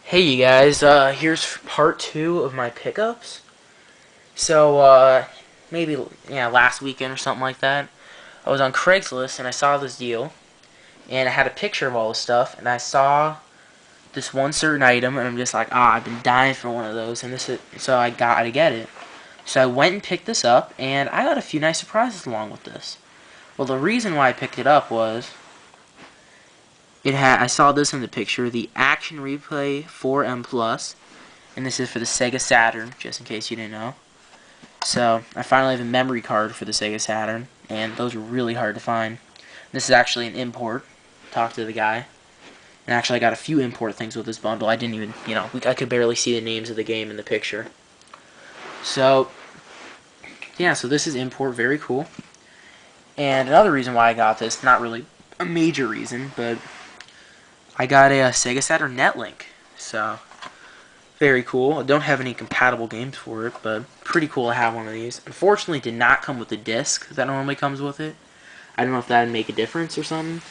Hey you guys, here's part 2 of my pickups. So, maybe, last weekend or something like that, I was on Craigslist and I saw this deal, and I had a picture of all the stuff, and I saw this one certain item, and I'm just like, I've been dying for one of those, and so I gotta get it. So I went and picked this up, and I got a few nice surprises along with this. Well, the reason why I picked it up was, I saw this in the picture, the Action Replay 4M Plus, and this is for the Sega Saturn, just in case you didn't know. So, I finally have a memory card for the Sega Saturn, and those are really hard to find. This is actually an import. Talked to the guy, and actually I got a few import things with this bundle. I didn't even, I could barely see the names of the game in the picture. So, yeah, so this is import, very cool. And another reason why I got this, not really a major reason, but I got a Sega Saturn Netlink, so very cool. I don't have any compatible games for it, but pretty cool to have one of these. Unfortunately, it did not come with the disc that normally comes with it. I don't know if that would make a difference or something.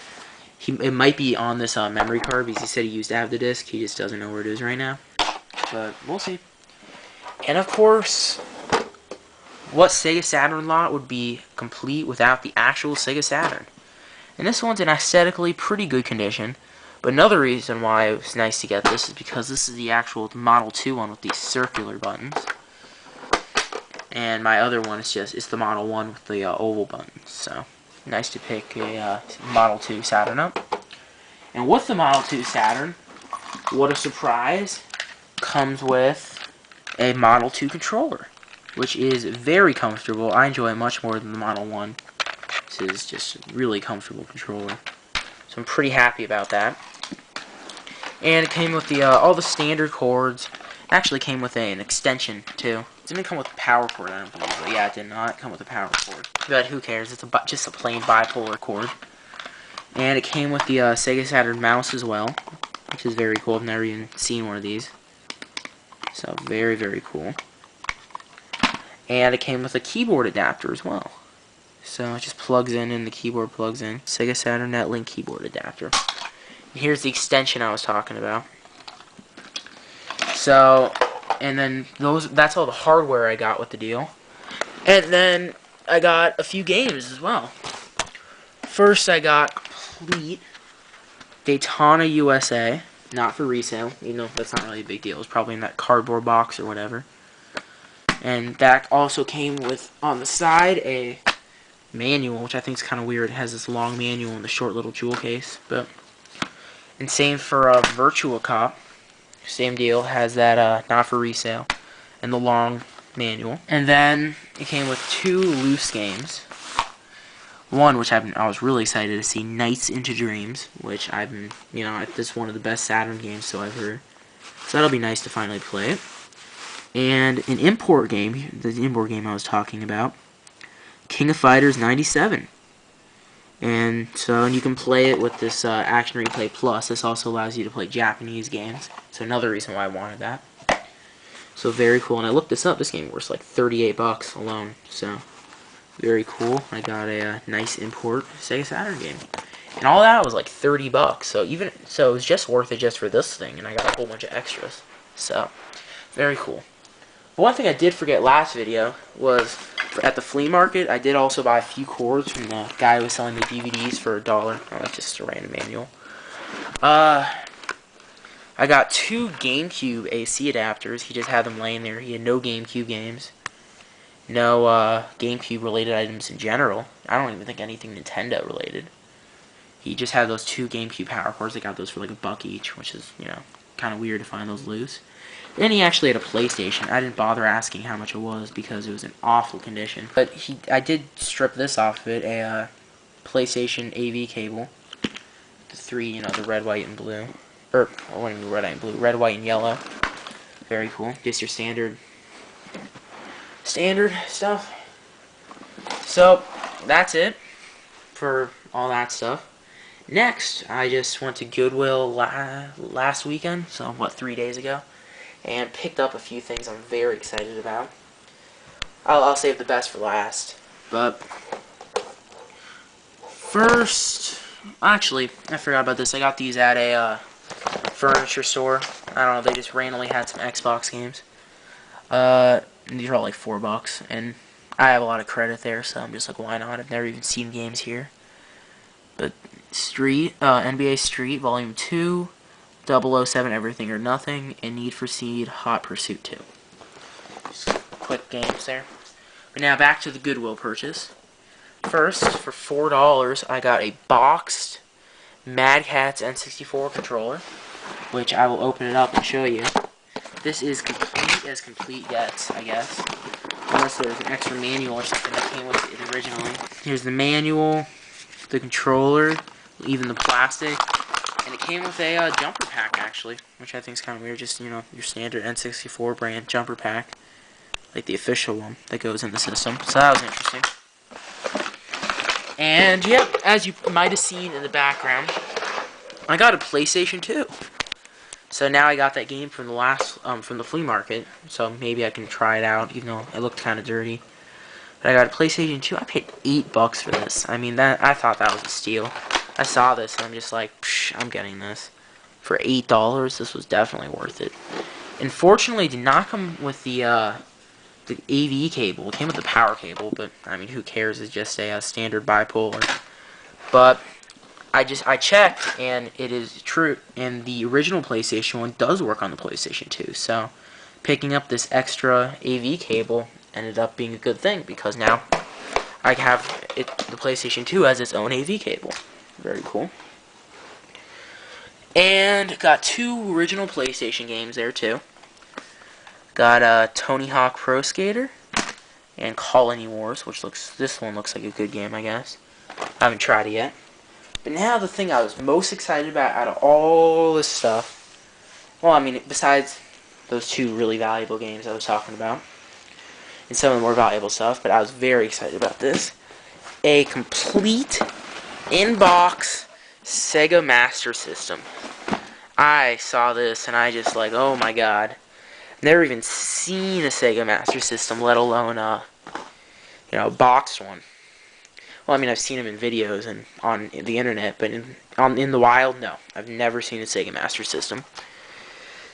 It might be on this memory card because he said he used to have the disc. He just doesn't know where it is right now, but we'll see. And of course, what Sega Saturn lot would be complete without the actual Sega Saturn? And this one's in aesthetically pretty good condition. But another reason why it was nice to get this is because this is the actual Model 2 one with these circular buttons. And my other one is it's the Model 1 with the oval buttons. So, nice to pick a Model 2 Saturn up. And with the Model 2 Saturn, what a surprise, comes with a Model 2 controller, which is very comfortable. I enjoy it much more than the Model 1. This is just a really comfortable controller. So I'm pretty happy about that. And it came with the all the standard cords. It actually came with an extension too. It didn't come with a power cord, I don't believe. But yeah, it did not come with a power cord. But who cares? It's just a plain bipolar cord. And it came with the Sega Saturn mouse as well, which is very cool. I've never even seen one of these. So very, very cool. And it came with a keyboard adapter as well. So it just plugs in and the keyboard plugs in. Sega Saturn Netlink keyboard adapter. And here's the extension I was talking about. So, and then that's all the hardware I got with the deal. And then I got a few games as well. First I got Complete Daytona USA. Not for resale, even though that's not really a big deal. It's probably in that cardboard box or whatever. And that also came with, on the side, a manual, which I think is kind of weird. It has this long manual in the short little jewel case. And same for Virtua Cop. Same deal. Has that not for resale. And the long manual. And then it came with 2 loose games. One, which I was really excited to see, Nights into Dreams, which I've been, this is one of the best Saturn games, so I've heard. So that'll be nice to finally play it. And an import game, the import game I was talking about, King of Fighters 97. And you can play it with this Action Replay Plus. This also allows you to play Japanese games. So another reason why I wanted that. So very cool. And I looked this up. This game was like $38 alone. So very cool. I got a nice import Sega Saturn game. And all that was like $30. So it was just worth it just for this thing. And I got a whole bunch of extras. So very cool. But one thing I did forget last video was at the flea market, I did also buy a few cords from the guy who was selling the DVDs for $1. Oh, that's just a random manual. I got 2 GameCube AC adapters. He just had them laying there. He had no GameCube games. No GameCube related items in general. I don't even think anything Nintendo related. He just had those 2 GameCube power cords. I got those for like $1 each, which is, kind of weird to find those loose. Then he actually had a PlayStation. I didn't bother asking how much it was because it was in awful condition. But I did strip this off of it, a PlayStation AV cable. The 3, the red, white, and blue. Or, what do you mean red, white, and blue? Red, white, and yellow. Very cool. Just your standard stuff. So, that's it for all that stuff. Next, I just went to Goodwill last weekend. So, 3 days ago? And picked up a few things I'm very excited about. I'll save the best for last. But first, actually, I forgot about this. I got these at a furniture store. I don't know, they just randomly had some Xbox games. These are all like $4, and I have a lot of credit there, so I'm just like, why not? I've never even seen games here. But NBA Street Volume 2, 007 Everything or Nothing, and Need for Speed Hot Pursuit 2. Just quick games there. But now back to the Goodwill purchase. First, for $4, I got a boxed Mad Catz N64 controller, which I will open it up and show you. This is complete as complete gets, I guess. Unless there's an extra manual or something that came with it originally. Here's the manual, the controller, even the plastic. And it came with a jumper pack, actually, which I think is kind of weird. Just, you know, your standard N64 brand jumper pack. Like the official one that goes in the system. So that was interesting. And, yeah, as you might have seen in the background, I got a PlayStation 2. So now I got that game from the flea market, so maybe I can try it out, even though it looked kind of dirty. But I got a PlayStation 2. I paid $8 for this. I mean, I thought that was a steal. I saw this, and I'm just like, psh, I'm getting this. For $8, this was definitely worth it. Unfortunately, it did not come with the AV cable. It came with the power cable, but, I mean, who cares? It's just a standard bipolar. But I checked, and it is true, and the original PlayStation 1 does work on the PlayStation 2, so picking up this extra AV cable ended up being a good thing, because now I have the PlayStation 2 has its own AV cable. Very cool. And got 2 original PlayStation games there, too. Got Tony Hawk Pro Skater and Colony Wars, this one looks like a good game, I guess. I haven't tried it yet. But now the thing I was most excited about out of all this stuff, well, I mean, besides those 2 really valuable games I was talking about, and some of the more valuable stuff, but I was very excited about this, a complete in-box Sega Master System. I saw this, and I just like, oh my god. Never even seen a Sega Master System, let alone a boxed one. Well, I mean, I've seen them in videos and on the internet, but in the wild, no. I've never seen a Sega Master System.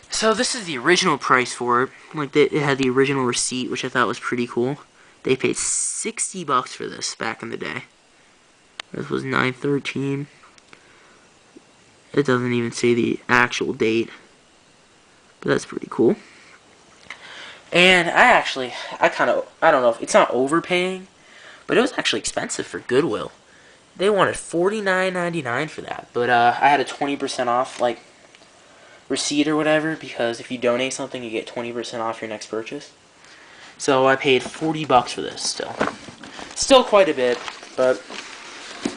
So this is the original price for it. Like, it had the original receipt, which I thought was pretty cool. They paid $60 for this back in the day. This was 9/13. It doesn't even say the actual date, but that's pretty cool. And I don't know if it's not overpaying, but it was actually expensive for Goodwill. They wanted $49.99 for that, but I had a 20% off like receipt or whatever, because if you donate something, you get 20% off your next purchase. So I paid $40 for this. Still quite a bit, but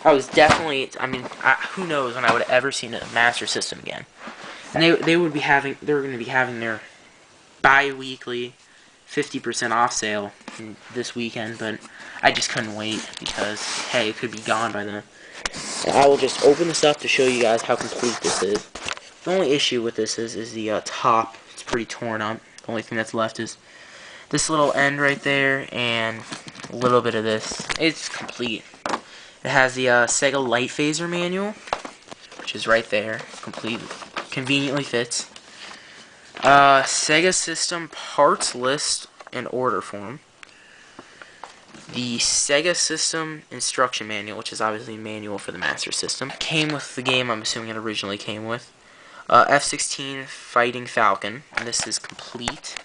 I was definitely. I mean, who knows when I would have ever seen a Master System again? And they were going to be having their bi-weekly 50% off sale this weekend, but I just couldn't wait because, hey, it could be gone by then. And I will just open this up to show you guys how complete this is. The only issue with this is the top. It's pretty torn up. The only thing that's left is this little end right there and a little bit of this. It's complete. It has the Sega Light Phaser manual, which is right there. Complete. Conveniently fits. Sega System parts list and order form. The Sega System instruction manual, which is obviously a manual for the Master System. Came with the game I'm assuming it originally came with. F-16 Fighting Falcon. And this is complete.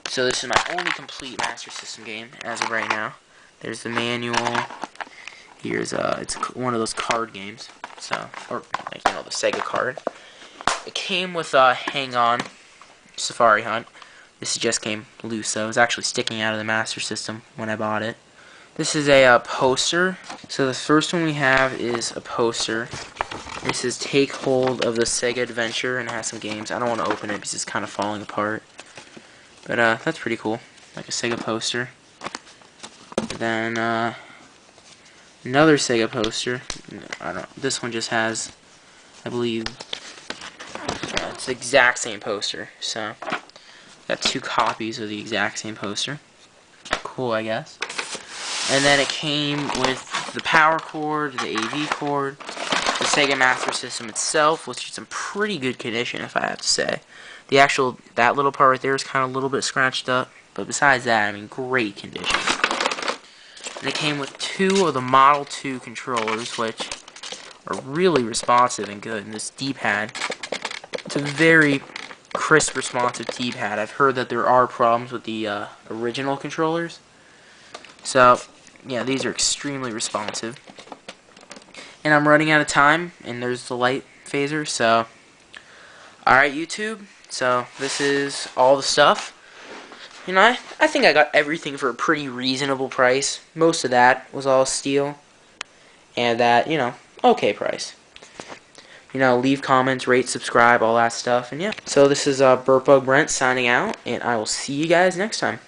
So this is my only complete Master System game as of right now. There's the manual. Here's it's one of those card games. So, or like, the Sega card. It came with Hang On, Safari Hunt. This just came loose, so it was actually sticking out of the Master System when I bought it. This is a poster. So the first one we have is a poster. This is Take Hold of the Sega Adventure, and it has some games. I don't want to open it because it's kind of falling apart. But that's pretty cool, like a Sega poster. And then another Sega poster. This one just has, I believe, it's the exact same poster. So got 2 copies of the exact same poster. Cool, I guess. And then it came with the power cord, the AV cord, The Sega Master System itself, which is in pretty good condition, if I have to say. That little part right there is kind of a little bit scratched up, but besides that, I mean, great condition. And it came with 2 of the Model 2 controllers, which are really responsive and good. And this D-pad, it's a very crisp, responsive D-pad. I've heard that there are problems with the original controllers. So, yeah, these are extremely responsive. And I'm running out of time, and there's the light phaser, so... Alright, YouTube, so this is all the stuff. You know, I think I got everything for a pretty reasonable price. Most of that was all steel. And that, you know, okay price. You know, leave comments, rate, subscribe, all that stuff, and yeah. So this is Bertbugbrent signing out, and I will see you guys next time.